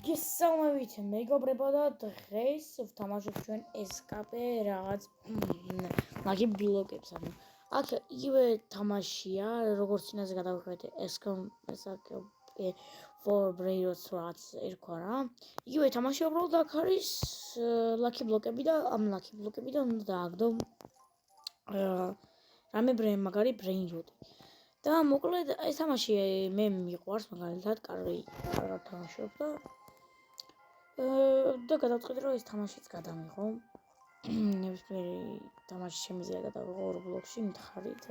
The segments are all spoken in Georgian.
გესალმებით მეგობრებო და დღეს ვთამაშობ ჩვენ ესკაპე რაღაც მაგი ბლოკებს ანუ აქ იგივე თამაშია როგორც წინაზე გადავხედეთ ესკაპე for brains რაც ერქვა რა იგივე თამაშია უბრალოდ აქ არის ლაკი ბლოკები და ამ ლაკი ბლოკებიდან უნდა დააგდო რამე მაგარი brain rot და მოკლედ ეს თამაში მე მიყვარს მაგალითად კარგად თამაშობ და გადავწყვიტე რომ ეს თამაშიც გადამიღო. ნებისმიერი თამაში შემიძლია გადავიღო Roblox-ში, მითხარით,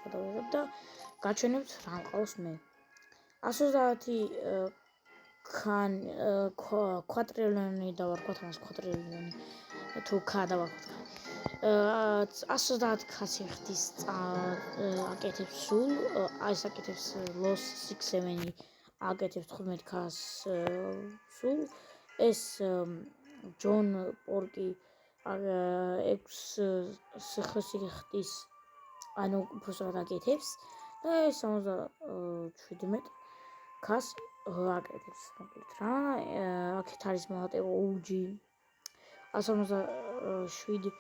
გადავიღებ და გაჩვენებთ რა მყავს მე. 130 კვადრილიონი დავარქვათ მას კვადრილიონი თუ დავარქვათ 130 ქაციხდის აკეთებს სულ ეს აკეთებს Los 6-7 აკეთებს 15k სულ ეს ჯონ პორკი 6-ხდის ანუ უბრალოდ აკეთებს და 77k-ს აკეთებს მოკლედ რა აქეთ არის მალტეო OG 157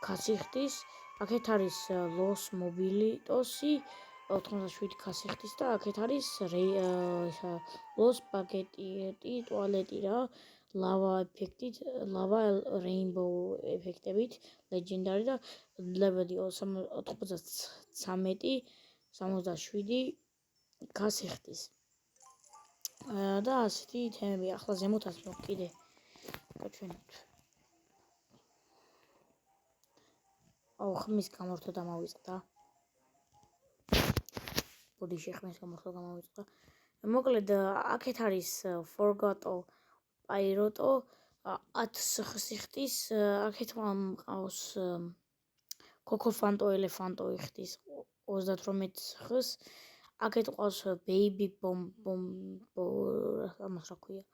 ქაციხდის აქეთ არის Los Mobilitos-ი 87 ქაციხდის და აქეთ არის Los Spaghetti ტუალეტი რა ლავა ეფექტით ლავა რეინბოუ ეფექტებით ლეგენდარი და ლეველი 93 ქაციხდის და ასეთი თემები ახლა ზემოთაც კიდე გაჩვენებთ აუ ხმის გამორთვა დამავიწყდა ბოდიში ხმის გამორთვა გამოვიწყდა მოკლედ აქეთ არის Forgoto Pyroto 10 ხდის აქეთ მყავს Coco Fanto Elefanto ხდის 38 ხს აქეთ ყავს Baby ამას რა ქვია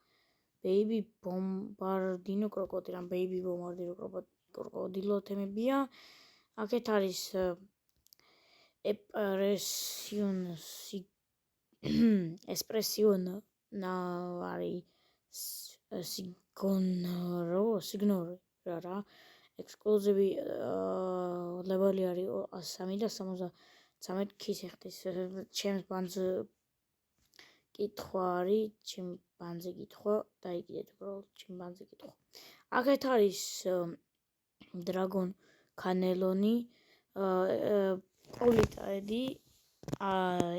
Baby Bombardino Crocodile ან Baby Bombardino Crocodile თემებია აქეთ არის Espression არის Signore რა ექსკლუზივი ლეველი არის 3 და 73 ქციხდის ჩემს ბანძ კითხვა არის ჩემ კითხვა დაიგიდეთ უბრალოდ ჩემ ბანძზე კითხვა აქეთ არის დრაგონ კანელონი პოლიტაედი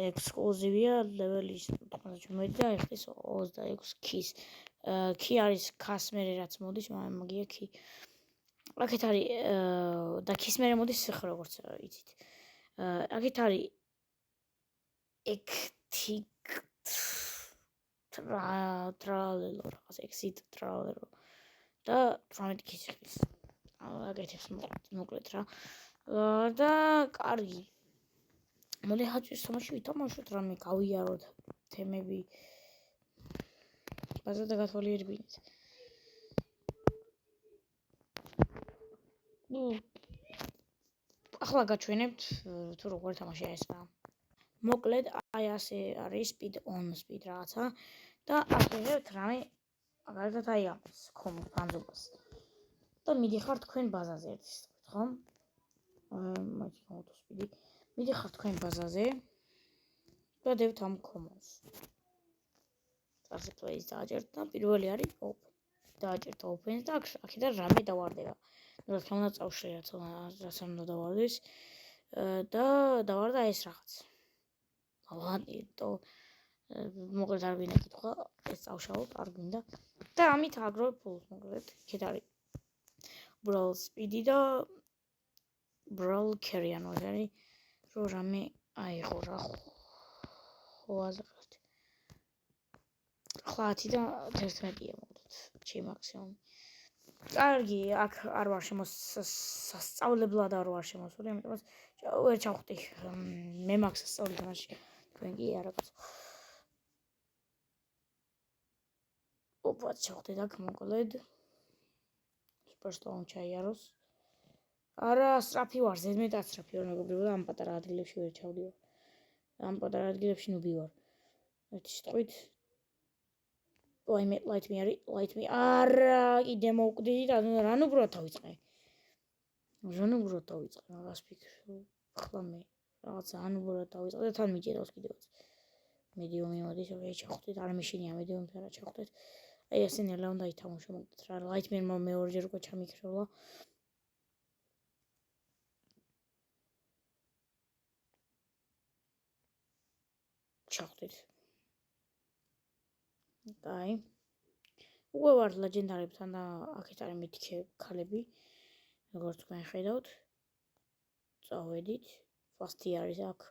ექსკლუზივია ლეველი 97 და ეხის 26 ქის კი არის ქასმერი რაც მოდის მაგია კი აქეთ არის და ქისმერი მოდის ხე როგორც იცით აქეთ არის ექტიკ ტრალელო რაღაც exit ტრალელო და 18 ქისხდის აკეთებს მოკლედ რა და კარგი მოდი ხაჭვის თამაში ვითამაშოთ რამე გავიაროთ თემები ბაზა და გათვალიერებინეთ ახლა გაჩვენებთ თუ როგორ თამაშია ეს რა მოკლედ აი ასე არის speed on speed რაღაცა და აკეთებთ რამე მაგალითად აი ამას ხომ ბანძობას და მიდიხარ თქვენ ბაზაზე ერთის ხო მაჩი მოთო speed მიდიხარ თქვენ ბაზაზე და დევთ ამ კომოს წარსეთ ეს დააჭერთ და პირველი არის open დააჭერთ open და აქედან რამე დავარდება ну რა თქმა უნდა წავშლი რაც უნდა დავარდეს და დავარდა ეს რაღაც ლავანტო მოკლედ არ გვინდა კითხვა ეს წავშალოთ არ გვინდა და ამით აგროვებ ფულს მოკლედ იქეთ არის brawl speed და brawl carry ანუ ეს არის რომ რამე აიღო რა ხო აზრად ახლა 10 და 11-ია მოკლედ ჩემ მაქსიმუმი კარგი აქ არ ვარ სასწავლებლად არ ვარ შემოსული ამიტომაც ვერ ჩავხვდი მე მაქვს სასწავლი თამაში თქვენ კი არაკაც ოპაც ჩავხვდით აქ მოკლედ სუპერსტონ ჩაიაროს არა სწრაფი ვარ ზედმეტად სწრაფი ვარ მეგობრებო და ამ პატარა ადგილებში ვერ ჩავდივარ ამ პატარა ადგილებში ნუბი ვარ ერთი სიტყვით light me არა კიდე მოვკვდიდი და რანუ ბროთ დავიწყე მაგას ფიქრობ ახლა მე რაღაცა ანუბრად დავიწყე და თან მიჭედავს კიდევაც მედიუმი მოდის ჩავხვდით არ მეშინია მედიუმს არა ჩავხვდით აი ესე ნელა უნდა ითამაშო მოგდეთ რა light me მეორჯერ უკვე ჩამიქროლა ჩავხვდით აი უკვე ვარ ლეგენდარებთან და აქეთ არის მითიქე ქალები როგორც თქვენ ხედავთ წავედით ფასტი არის აქ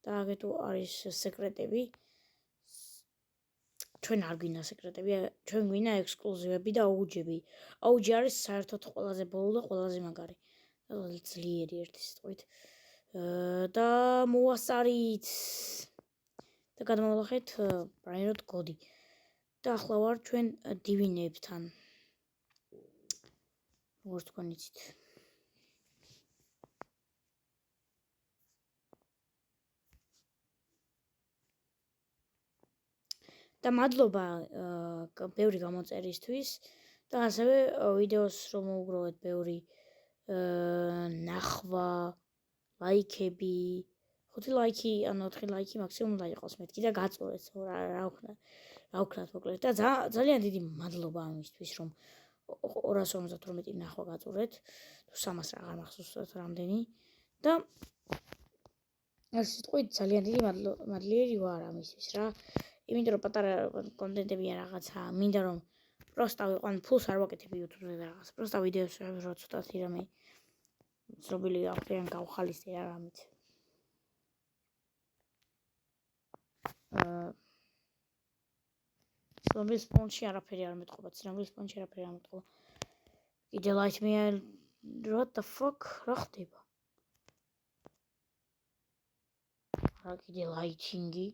და აქეთ არის სეკრეტები ჩვენ არ გვინდა სეკრეტები ჩვენ გვინდა ექსკლუზივები და აუჯები აუჯი არის საერთოდ ყველაზე ბოლო და ყველაზე მაგარი და ძლიერი ერთი სიტყვით და მოვასწარით და გადმოვალახეთ ბრაინროდ გოდი და ახლა ვარ ჩვენ დივინებთან როგორც თქვენ იცით და მადლობა ბევრი გამოწერისთვის და ასევე ვიდეოს რომ მოუგროვეთ ბევრი ნახვა ლაიქები 5 ლაიქი ან 4 ლაიქი მაქსიმუმ უნდა იყოს მეთქი და გაწურეთ რა ვქნათ მოკლედ და ძალიან დიდი მადლობა ამისთვის რომ 258 ნახვა გაწურეთ თუ 300 აღარ მახსოვს რამდენი და ეს სიტყვით ძალიან დიდი მადლიერი ვარ ამისთვის რა იმიტომ რომ პატარა კონტენტებია რაღაცა მინდა რომ პროსტა ვიყვან ფულს არ ვაკეთებ YouTube-ზე და რაღაც პროსტა ვიდეოს რო ცოტათი რამე ზრობილი აღწევენ გავხალისე რა რამით ცნობილ სპონჯში არაფერი არ მეტყობა ცნობილ სპონჯში არაფერი არ მეტყობა კიდე light me what the fuck რა ხდება რა კიდე lighting-ი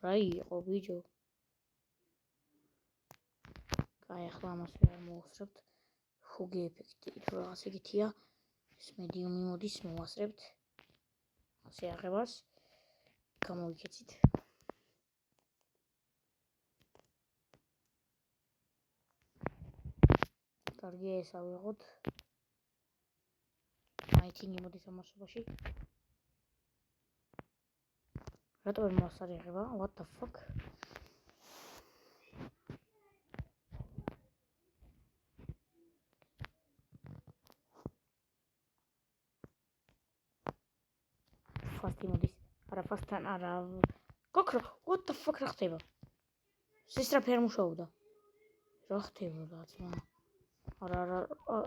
რა იყო ბიჭო აი ახლა ამას ვერ მოვასწრებთ ფუგი ეფექტი თუ რაღაც ეგეთია ეს მედიუმი მოდის მოვასწრებთ ასე აღებას გამოვიქეცით კარგი ეს ავიღოთ lighting-ი მოდის ამასობაში რატო ვერ მოსარიღება what the fuck ფასტი მოდის არა ფასთან არა გოქრო what the fuck რა ხდება სისტრაფე არ მუშაობდა რა ხდება რა ძმა არა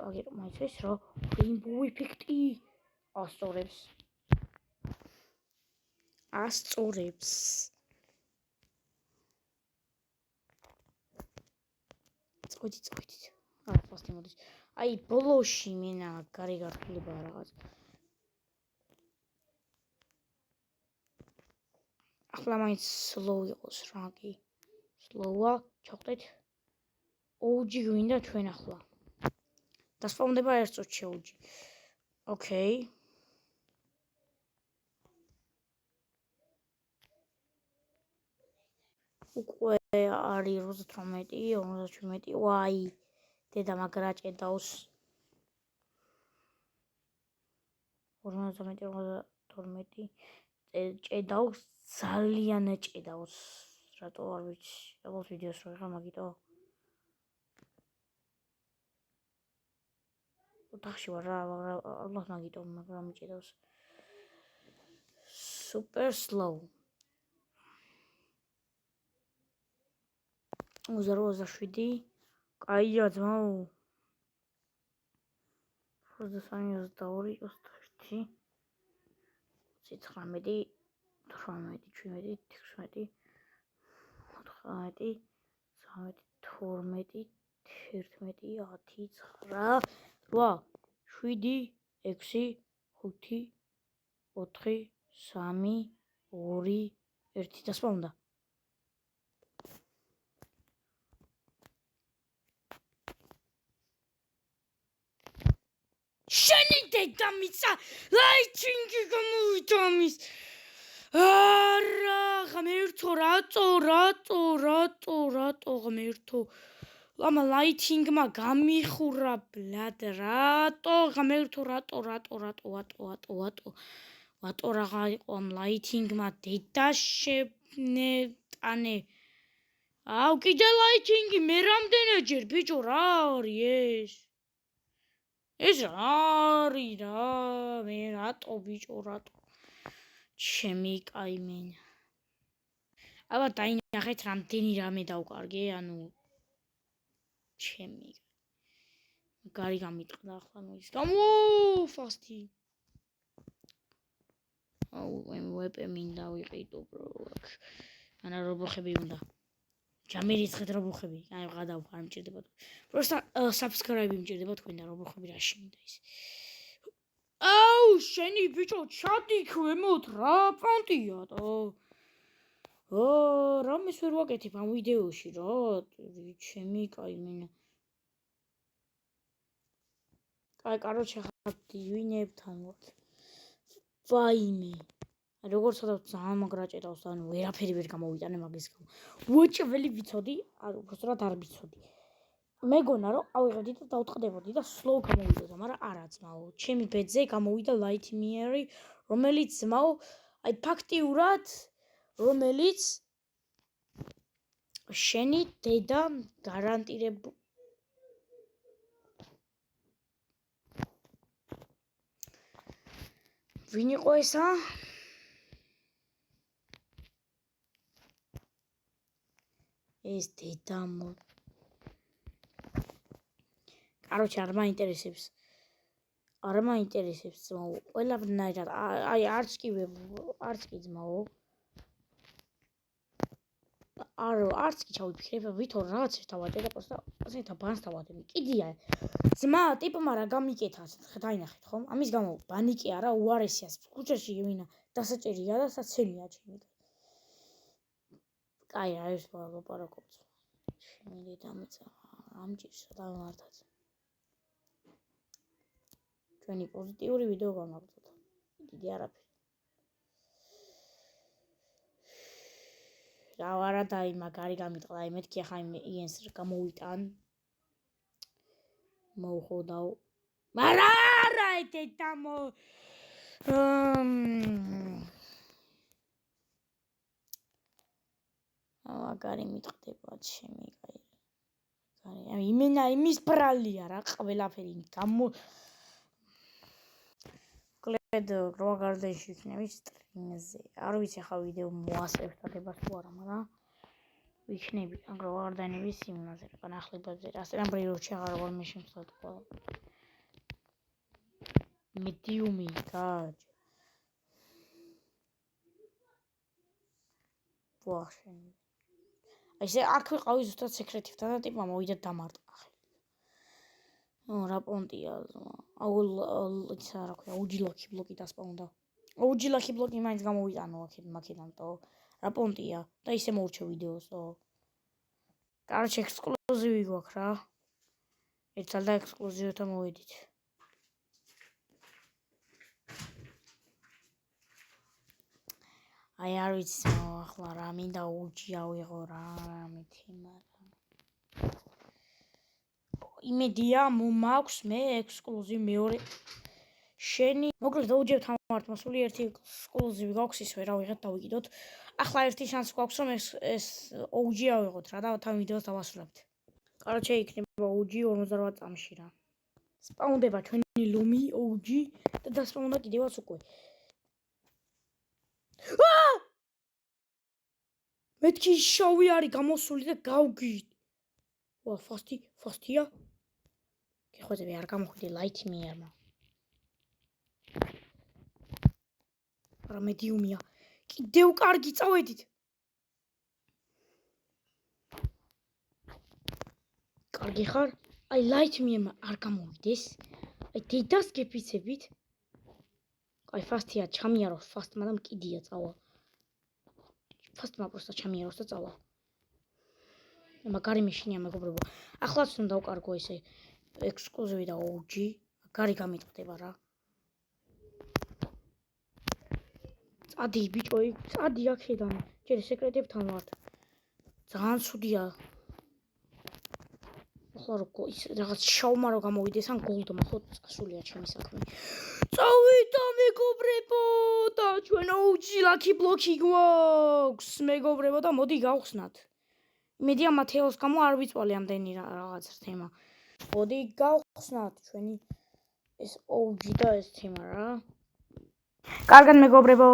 აგერ მაიცეს რა rainbow ეფექტი ასწორებს წყვით არა ფასტი მოდის აი ბოლოში მენა გარი გართულება რაღაც ახლა მაინც slow იყოს რა კი slow-ა ჩავხდეთ OG გვინდა ჩვენ ახლა დასპაუნდება ერთ წუთში OG ოკეი უკვე არის 38 ვაი დედა მაგრა ჭედავს 52 ჭედავს ძალიან ჭედავს რატო არ ვიცი ალბათ ვიდეოს რო იღა მაგიტო ოთახში ვარ რა ალბათ მაგიტო მაგრამ მიჭედავს super slow 27 კაია ძმაო 23 22 21 19 18 17 18 19 12 11 9 7 6 5 4 3 2 1 დასპაუნდა შენი დედამიწა ლაიჩინგი გამოვიდა ამის არა, ღმერთო, რატო ღმერთო? ლამა ლაითინგმა გამიხურა ბლად, რატო ღმერთო, რატო რაღა იყო ამ ლაითინგმა დედა შენეტანე. აუ, კიდე ლაითინგი, მე რამდენჯერ ბიჭო, რა არის ეს? ეს რა არის რა? მე რატო ბიჭო, რატო? ჩემი კაიმენა. აბა დაინახეთ რამდენი რამე დავკარგე, ანუ ჩემი გარი გამიტყდა ახლა ის გამო ფასტი. აუ, ვეპე მინდა ვიყიდო ბრო. ანა რობოხები უნდა. ჯამერიცხეთ რობოხები. აი ვღადავ არ მჭირდებათ. პროსტა subscribe მჭირდება თქვენ და რობოხები რაში მინდა ის. აუ, შენი ბიჭო, ჩატი ქვემოთ რა პონტია და. რამეს ვერ ვაკეთებ ამ ვიდეოში რა? ჩემი კაიმენა. აი, კაროჩე ხარ დივინებთან ვარ. ვაიმე. როგორც ვთქვათ, ძალიან მაგრაჭედავს და ანუ ვერაფერი ვერ გამოვიტანე მაგის გამო. უეჭველი ვიცოდი, ანუ უბრალოდ არ ვიცოდი. მეგონა რომ ავიღებდი და დავტყდებოდი და slow გამოვიდოდა, მაგრამ არა ძმაო. ჩემი ბედზე გამოვიდა Lightyear-ი, რომელიც ძმაო, აი ფაქტიურად, რომელიც შენი დედა გარანტირებული ვინ იყო ესა? ეს დედა კაროჩე არ მაინტერესებს ძმაო, ყველაფერნაირად, აი არც კი ძმაო. არც კი ჩავიფიქრებ, ვითომ რაღაც შევთავაზე და პროსტა ასეთა ბანს თავადები. კიდია. ძმა ტიპმა რა გამიკეთა, დაინახეთ ხომ? ამის გამო ბანიკი არა უარესია. ქუჩაში ვინა დასაჭერია და საცელია ჩემი. კაი, ეს ლაპარაკობთ. შემიძლია დამეცა ამჭირსა დავმართათ. ჩვენი პოზიტიური ვიდეო გამაგზავნოთ. დიდი არაფერი. რა ვარა და იმ მაგარი გამიტყდა, აი მეთქი ახლა იენს გამოვიტან. მოუხოდაო. მარა არა დედამო. მაგარი მიტყდება ჩემი კაი. აი იმენა იმის ბრალია რა ყველაფერი გამო კლედ გროგარდენში იქნები სტრიმზე. არ ვიცი ახლა ვიდეო მოასწრებს დაგებას თუ არა, მაგრამ ვიქნები გროგარდენების იმაზე, განახლებებზე. ასეთამბრი რო შეღარ ვარ მე შემწად ყველა. მედიუმი გაჯ. ვახშენი. აი ეს აქ ვიყავი ზუსტად სეკრეტივთან და ტიპმა მოვიდა დამარტყა. რა პონტია ზმა. აუ ისა რა ქვია, OG Lucky Block-ი დასპაუნდა. OG Lucky Block-ი მაინც გამოვიტანო აქედან და რა პონტია და ისე მოურჩევ ვიდეოს და. კაროჩე ექსკლუზივი გვაქვს რა. ერთად და ექსკლუზივთან მოვედით. აი არ ვიცი ახლა რა მინდა OG ავიღო რა მითი მაგრამ. იმედია მაქვს მე ექსკლუზივი მეორე შენი მოკლედ დაუჯებთ ამარტმა სული ერთი ექსკლუზივი გაქვს ის ვერ ავიღეთ დავიკიდოთ. ახლა ერთი შანსი გვაქვს რომ ეს OG ავიღოთ რა და თან ვიდეოს დავასრულებთ. კაროჩე იქნება OG 58 წამში რა. სპაუნდება ჩვენი ლომი OG და დასპაუნდა კიდევაც უკვე. მეთქი შოვი არის გამოსული და გავგიდ. ვა ფასტია. გეხვეწები არ გამოხვიდე Lightyear-მა. რა მედიუმია. კიდევ კარგი წავედით. კარგი ხარ? აი Lightyear-მა არ გამოვიდეს. აი დედას გეფიცებით. აი ფასტია ჩამიარო ფასტმა და მკიდია წავა. ფასტმა პროსტა ჩამიაროს და წავა. მაგარი მეშინია მეგობრებო. ახლაც უნდა დავკარგო ესე ექსკლუზივი და OG. მაგარი გამიტყდება რა. წადი ბიჭო, წადი აქედან. ჯერ სეკრეტებთან ვართ. ძალიან ცუდია. ახლა როგორ ის რაღაც შაუმა რო გამოვიდეს ან გოლდმა ხო წასულია ჩემი საქმე. წავიდა მეგობრებო და ჩვენ OG Lucky Block-ი გვაქვს მეგობრებო და მოდი გავხსნათ. იმედია მათეოს გამო არ ვიწვალე ამდენი რაღაც თემა. მოდი გავხსნათ ჩვენი ეს OG და ეს თემა რა. კარგად მეგობრებო